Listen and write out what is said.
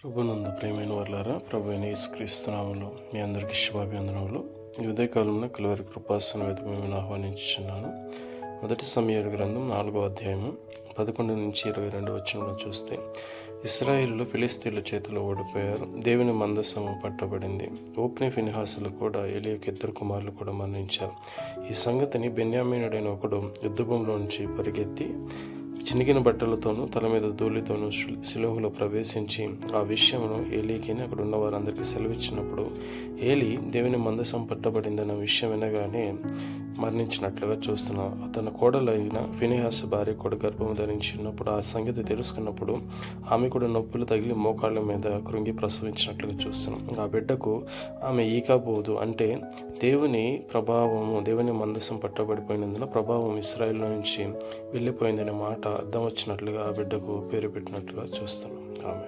ప్రభునందు ప్రియమైన వాళ్ళారా, ప్రభు అయిన యేసుక్రీస్తు నామములో మీ అందరికీ శుభాభివందనములు. ఈ ఉదయకాలంలో కలువరి కృపాసన వేదిక మిమ్మల్ని ఆహ్వానించుచున్నాను. మొదటి సమూయేలు గ్రంథం 4వ అధ్యాయము 11 నుంచి 22 వచనంలో చూస్తే, ఇశ్రాయేలు ఫిలిస్తీన్ల చేతిలో ఓడిపోయారు. దేవుని మందసము పట్టబడింది. ఓప్ని ఫినెహాసులు కూడా ఏలీయాకు 2 కుమారులు కూడా మరణించారు. ఈ సంగతిని బెన్యామీనుడైన ఒకడు యుద్ధభూమిలో నుంచి పరిగెత్తి చినిగిన బట్టలతోనూ తల మీద ధూళితోనూ శిలోహులో ప్రవేశించి ఆ విషయమును ఏలీకి అక్కడ ఉన్న వారందరికీ సెలవిచ్చినప్పుడు, ఏలీ దేవుని మందసం పట్టబడిందన్న విషయం వినగానే మరణించినట్లుగా చూస్తున్నాం. అతని కోడలైన ఫినెహాసు భార్య కూడా గర్భము ధరించి ఉన్నప్పుడు ఆ సంగతి తెలుసుకున్నప్పుడు ఆమె కూడా నొప్పులు తగిలి మోకాళ్ళ మీద కృంగి ప్రసవించినట్లుగా చూస్తున్నాం. ఆ బిడ్డకు ఆమె ఈకపోదు, అంటే దేవుని మందసం పట్టబడిపోయినందున ప్రభావం ఇశ్రాయేల్ నుంచి వెళ్ళిపోయిందనే మాట అర్థం వచ్చినట్లుగా ఆ బిడ్డకు పేరు పెట్టినట్లుగా చూస్తున్నాం. ఆమె